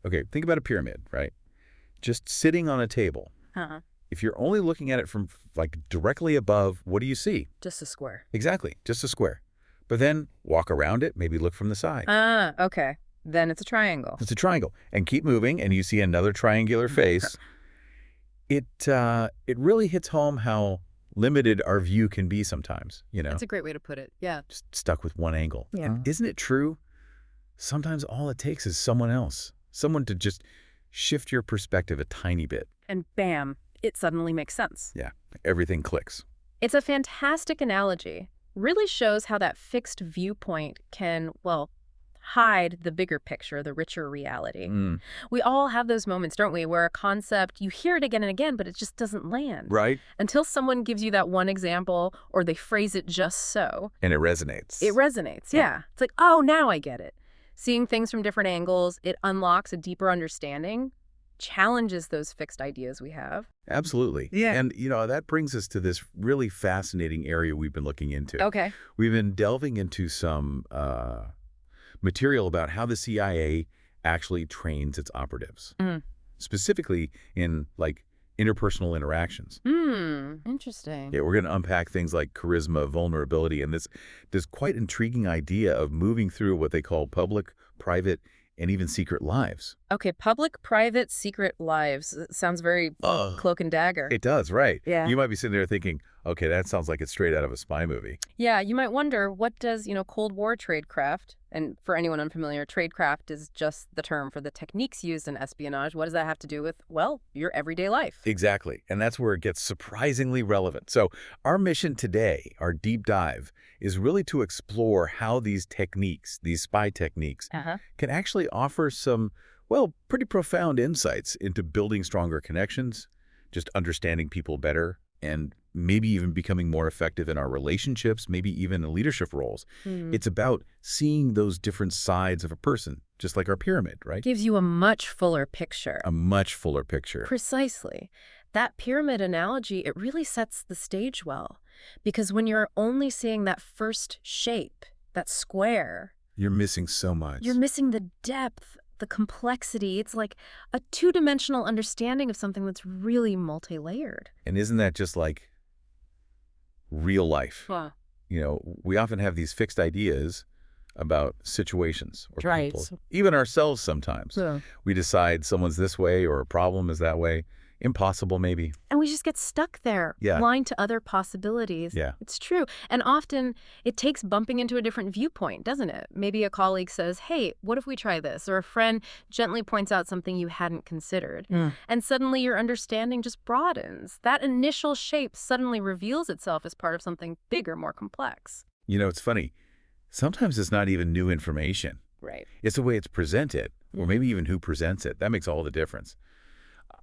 Okay, think about a pyramid, right? Just sitting on a table. Uh-huh. If you're only looking at it from like directly above, what do you see? Just a square. Exactly, just a square. But then walk around it, maybe look from the side. Ah, okay. Then it's a triangle. It's a triangle. And keep moving, and you see another triangular face. It really hits home how limited our view can be sometimes, That's a great way to put it. Yeah. just stuck with one angle. Yeah. Isn't it true? Sometimes all it takes is someone else, someone to just shift your perspective a tiny bit. And bam, it suddenly makes sense. Yeah, everything clicks. It's a fantastic analogy. Really shows how that fixed viewpoint can, well, hide the bigger picture, the richer reality. We all have those moments, don't we, where a concept, you hear it again and again, but it just doesn't land. Right? Until someone gives you that one example or they phrase it just so. And it resonates. It resonates, yeah. It's like, oh, now I get it. Seeing things from different angles, it unlocks a deeper understanding, challenges those fixed ideas we have. Absolutely. Yeah. And, that brings us to this really fascinating area we've been looking into. Okay. We've been delving into some material about how the CIA actually trains its operatives, specifically in, interpersonal interactions. Interesting. Yeah, we're going to unpack things like charisma, vulnerability, and this quite intriguing idea of moving through what they call public, private, and even secret lives. Okay, public, private, secret lives. It sounds very cloak and dagger. It does, right. Yeah. You might be sitting there thinking, okay, that sounds like it's straight out of a spy movie. Yeah, you might wonder, what does, Cold War tradecraft, and for anyone unfamiliar, tradecraft is just the term for the techniques used in espionage. What does that have to do with, well, your everyday life? Exactly. And that's where it gets surprisingly relevant. So our mission today, our deep dive, is really to explore how these techniques, these spy techniques, can actually offer some, well, pretty profound insights into building stronger connections, just understanding people better, and maybe even becoming more effective in our relationships, maybe even in leadership roles. It's about seeing those different sides of a person, just like our pyramid, right? Gives you a much fuller picture. A much fuller picture. Precisely. That pyramid analogy, it really sets the stage well. Because when you're only seeing that first shape, that square, you're missing so much. You're missing the depth, the complexity. It's like a two-dimensional understanding of something that's really multi-layered. And isn't that just like real life? Wow. We often have these fixed ideas about situations or Right. people, even ourselves sometimes. Yeah. We decide someone's this way or a problem is that way. Impossible, maybe. And we just get stuck there, blind to other possibilities. Yeah. It's true. And often it takes bumping into a different viewpoint, doesn't it? Maybe a colleague says, hey, what if we try this? Or a friend gently points out something you hadn't considered. And suddenly your understanding just broadens. That initial shape suddenly reveals itself as part of something bigger, more complex. It's funny. Sometimes it's not even new information. Right. It's the way it's presented, or maybe even who presents it. That makes all the difference.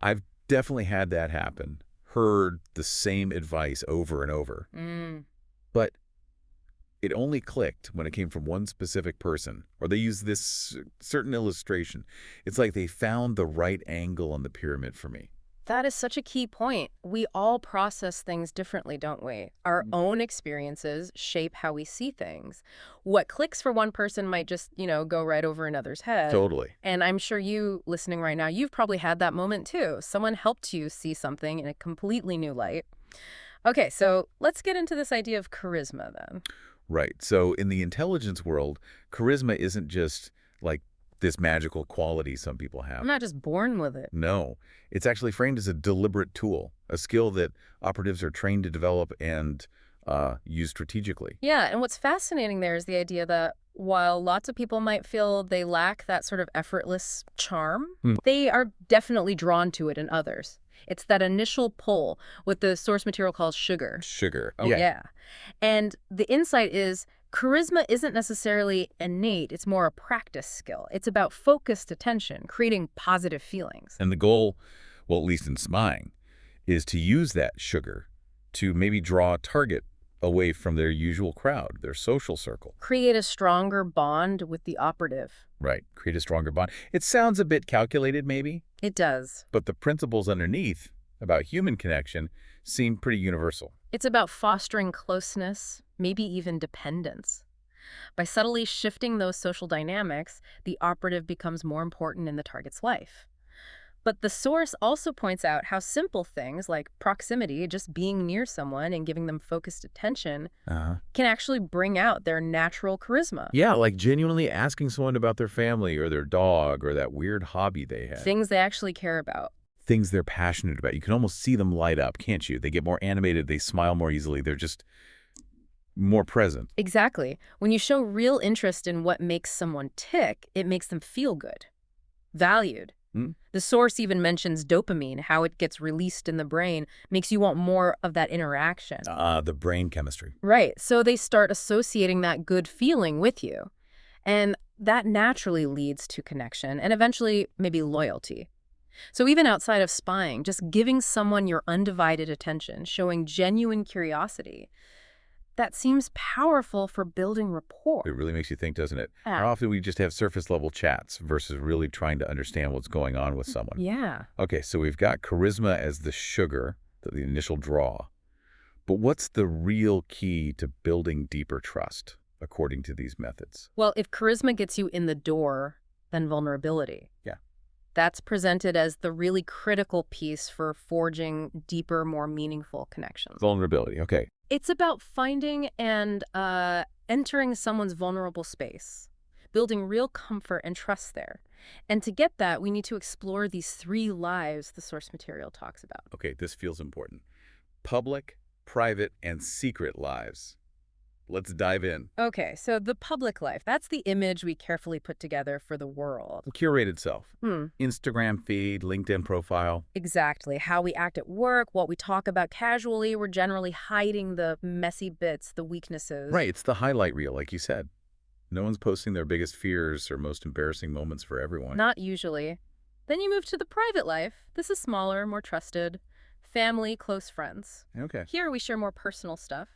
I've definitely had that happen, heard the same advice over and over. But it only clicked when it came from one specific person, or they used this certain illustration. It's like they found the right angle on the pyramid for me. That is such a key point. We all process things differently, don't we? Our own experiences shape how we see things. What clicks for one person might just, go right over another's head. Totally. And I'm sure you, listening right now, you've probably had that moment too. Someone helped you see something in a completely new light. Okay, so let's get into this idea of charisma then. Right. So in the intelligence world, charisma isn't just like this magical quality some people have. I'm not just born with it. No, it's actually framed as a deliberate tool, a skill that operatives are trained to develop and use strategically. Yeah, and what's fascinating there is the idea that while lots of people might feel they lack that sort of effortless charm, they are definitely drawn to it in others. It's that initial pull, what the source material calls sugar. Sugar. Oh, yeah. And the insight is charisma isn't necessarily innate. It's more a practice skill. It's about focused attention, creating positive feelings. And the goal, well, at least in spying, is to use that sugar to maybe draw a target away from their usual crowd, their social circle. Create a stronger bond with the operative. Right. Create a stronger bond. It sounds a bit calculated, maybe. It does. But the principles underneath about human connection seem pretty universal. It's about fostering closeness, maybe even dependence. By subtly shifting those social dynamics, the operative becomes more important in the target's life. But the source also points out how simple things like proximity, just being near someone and giving them focused attention, can actually bring out their natural charisma. Yeah, like genuinely asking someone about their family or their dog or that weird hobby they had. Things they actually care about. Things they're passionate about. You can almost see them light up, can't you? They get more animated, they smile more easily, they're just more present. Exactly. When you show real interest in what makes someone tick, it makes them feel good, valued. The source even mentions dopamine, how it gets released in the brain, makes you want more of that interaction. The brain chemistry. Right. So they start associating that good feeling with you. And that naturally leads to connection and eventually maybe loyalty. So even outside of spying, just giving someone your undivided attention, showing genuine curiosity, that seems powerful for building rapport. It really makes you think, doesn't it? Yeah. How often we just have surface-level chats versus really trying to understand what's going on with someone. Yeah. Okay, so we've got charisma as the sugar, the initial draw. But what's the real key to building deeper trust, according to these methods? Well, if charisma gets you in the door, then vulnerability. Yeah. That's presented as the really critical piece for forging deeper, more meaningful connections. Vulnerability, okay. It's about finding and entering someone's vulnerable space, building real comfort and trust there. And to get that, we need to explore these 3 lives the source material talks about. Okay, this feels important. Public, private, and secret lives. Let's dive in. Okay, so the public life, that's the image we carefully put together for the world. Curated self. Instagram feed, LinkedIn profile. Exactly. How we act at work, what we talk about casually, we're generally hiding the messy bits, the weaknesses. Right, it's the highlight reel, like you said. No one's posting their biggest fears or most embarrassing moments for everyone. Not usually. Then you move to the private life. This is smaller, more trusted. Family, close friends. Okay. Here we share more personal stuff.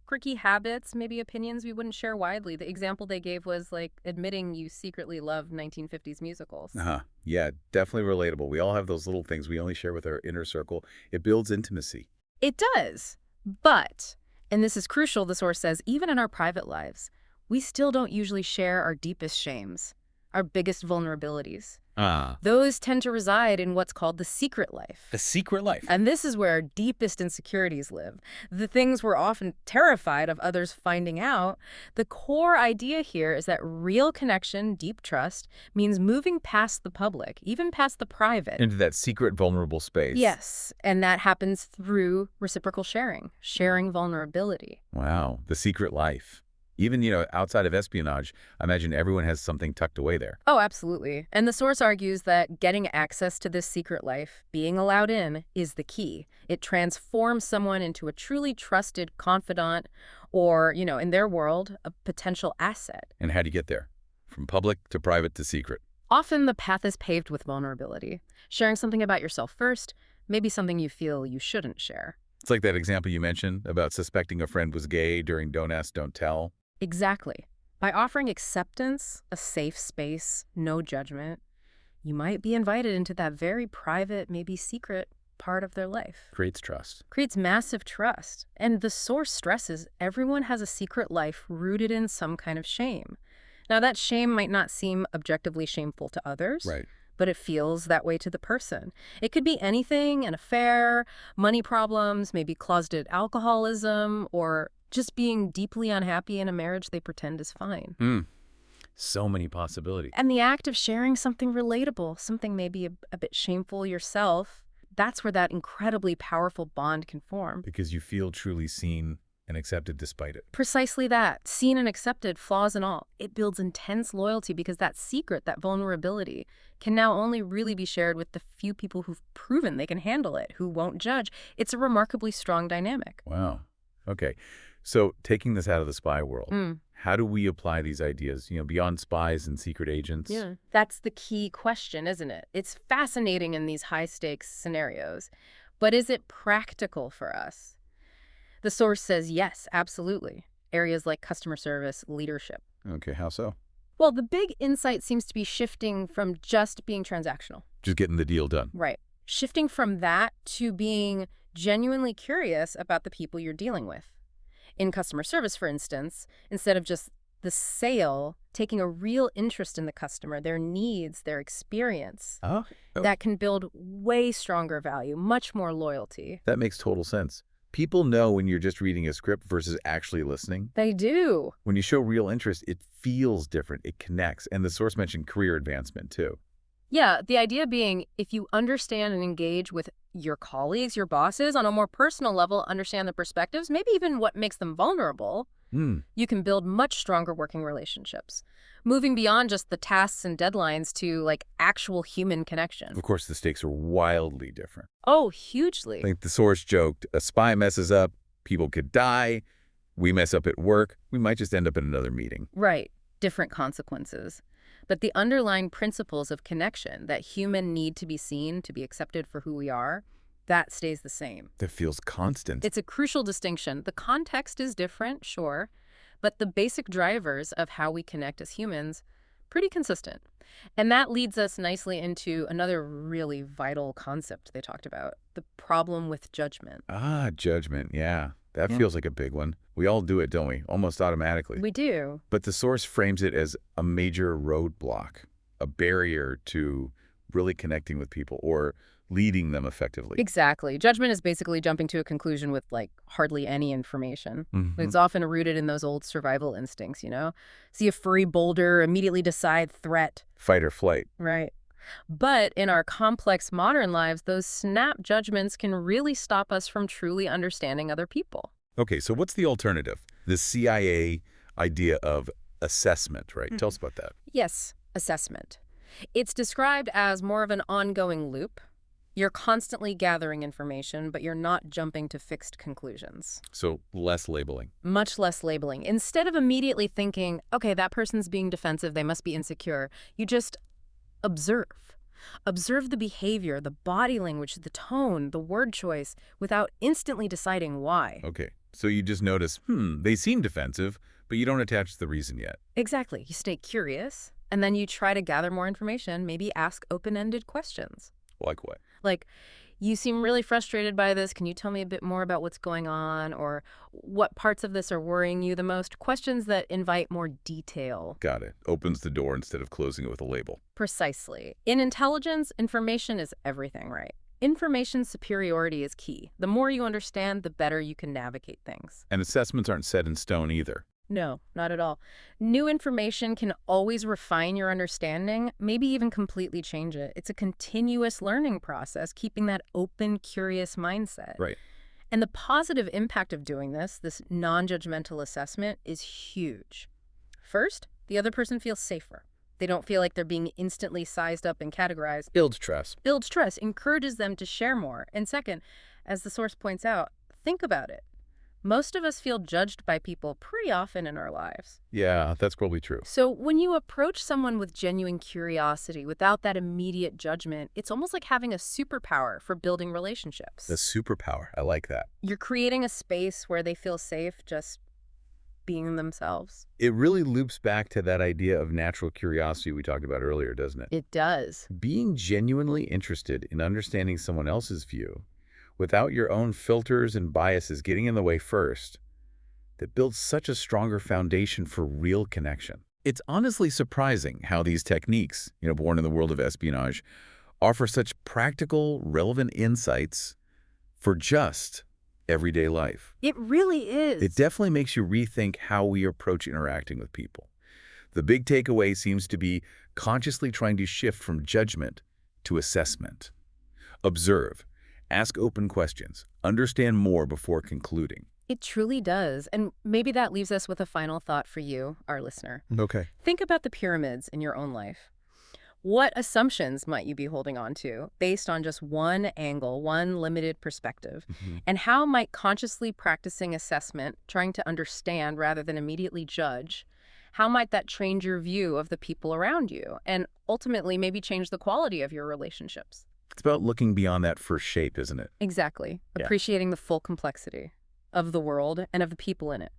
Quirky habits, maybe opinions we wouldn't share widely. The example they gave was like admitting you secretly love 1950s musicals. Yeah, definitely relatable. We all have those little things we only share with our inner circle. It builds intimacy. It does. But, and this is crucial, the source says, even in our private lives, we still don't usually share our deepest shames, our biggest vulnerabilities. Those tend to reside in what's called the secret life. The secret life. And this is where our deepest insecurities live. The things we're often terrified of others finding out. The core idea here is that real connection, deep trust, means moving past the public, even past the private. Into that secret, vulnerable space. Yes, and that happens through reciprocal sharing vulnerability. Wow, the secret life. Even, outside of espionage, I imagine everyone has something tucked away there. Oh, absolutely. And the source argues that getting access to this secret life, being allowed in, is the key. It transforms someone into a truly trusted confidant or, in their world, a potential asset. And how do you get there? From public to private to secret. Often the path is paved with vulnerability. Sharing something about yourself first, maybe something you feel you shouldn't share. It's like that example you mentioned about suspecting a friend was gay during Don't Ask, Don't Tell. Exactly. By offering acceptance, a safe space, no judgment, you might be invited into that very private, maybe secret part of their life. Creates trust. Creates massive trust. And the source stresses everyone has a secret life rooted in some kind of shame. Now, that shame might not seem objectively shameful to others. Right. But it feels that way to the person. It could be anything, an affair, money problems, maybe closeted alcoholism, or just being deeply unhappy in a marriage they pretend is fine. So many possibilities. And the act of sharing something relatable, something maybe a bit shameful yourself, that's where that incredibly powerful bond can form. Because you feel truly seen and accepted despite it. Precisely that. Seen and accepted, flaws and all. It builds intense loyalty because that secret, that vulnerability, can now only really be shared with the few people who've proven they can handle it, who won't judge. It's a remarkably strong dynamic. Wow. Okay. So taking this out of the spy world, how do we apply these ideas, beyond spies and secret agents? Yeah. That's the key question, isn't it? It's fascinating in these high-stakes scenarios. But is it practical for us? The source says yes, absolutely. Areas like customer service, leadership. Okay, how so? Well, the big insight seems to be shifting from just being transactional. Just getting the deal done. Right. Shifting from that to being genuinely curious about the people you're dealing with. In customer service, for instance, instead of just the sale, taking a real interest in the customer, their needs, their experience. Oh, That can build way stronger value, much more loyalty. that makes total sense. People know when you're just reading a script versus actually listening. They do. When you show real interest, it feels different. It connects. And the source mentioned career advancement, too. Yeah, the idea being if you understand and engage with your colleagues, your bosses on a more personal level, understand the perspectives, maybe even what makes them vulnerable, you can build much stronger working relationships. Moving beyond just the tasks and deadlines to like actual human connection. Of course, the stakes are wildly different. Oh, hugely. Like the source joked, a spy messes up, people could die. We mess up at work, we might just end up in another meeting. Right. Different consequences. But the underlying principles of connection, that human need to be seen, to be accepted for who we are, that stays the same. That feels constant. It's a crucial distinction. The context is different, sure, but the basic drivers of how we connect as humans, pretty consistent. And that leads us nicely into another really vital concept they talked about, the problem with judgment. Judgment, yeah. That feels like a big one. We all do it, don't we? Almost automatically. We do. But the source frames it as a major roadblock, a barrier to really connecting with people or leading them effectively. Exactly. Judgment is basically jumping to a conclusion with like hardly any information. It's often rooted in those old survival instincts, See a furry boulder, immediately decide threat. Fight or flight. Right. But in our complex modern lives, those snap judgments can really stop us from truly understanding other people. Okay, so what's the alternative? The CIA idea of assessment, right? Tell us about that. Yes, assessment. It's described as more of an ongoing loop. You're constantly gathering information, but you're not jumping to fixed conclusions. So less labeling. Much less labeling. Instead of immediately thinking, okay, that person's being defensive, they must be insecure, you just observe. Observe the behavior, the body language, the tone, the word choice, without instantly deciding why. Okay, so you just notice, they seem defensive, but you don't attach the reason yet. Exactly. You stay curious, and then you try to gather more information, maybe ask open-ended questions. Like what? Like, you seem really frustrated by this. Can you tell me a bit more about what's going on? Or what parts of this are worrying you the most? Questions that invite more detail. Got it. Opens the door instead of closing it with a label. Precisely. In intelligence, information is everything, right? Information superiority is key. The more you understand, the better you can navigate things. And assessments aren't set in stone either. No, not at all. New information can always refine your understanding, maybe even completely change it. It's a continuous learning process, keeping that open, curious mindset. Right. And the positive impact of doing this non-judgmental assessment, is huge. First, the other person feels safer. They don't feel like they're being instantly sized up and categorized. Builds trust. Builds trust, encourages them to share more. And second, as the source points out, think about it. Most of us feel judged by people pretty often in our lives. Yeah, that's probably true. So when you approach someone with genuine curiosity, without that immediate judgment, it's almost like having a superpower for building relationships. The superpower. I like that. You're creating a space where they feel safe just being themselves. It really loops back to that idea of natural curiosity we talked about earlier, doesn't it? It does. Being genuinely interested in understanding someone else's view without your own filters and biases getting in the way first, that builds such a stronger foundation for real connection. It's honestly surprising how these techniques, born in the world of espionage, offer such practical, relevant insights for just everyday life. It really is. It definitely makes you rethink how we approach interacting with people. The big takeaway seems to be consciously trying to shift from judgment to assessment. Observe. Ask open questions. Understand more before concluding. It truly does. And maybe that leaves us with a final thought for you, our listener. Okay. Think about the pyramids in your own life. What assumptions might you be holding on to based on just one angle, one limited perspective? And how might consciously practicing assessment, trying to understand rather than immediately judge, how might that change your view of the people around you and ultimately maybe change the quality of your relationships? It's about looking beyond that first shape, isn't it? Exactly. Yeah. Appreciating the full complexity of the world and of the people in it.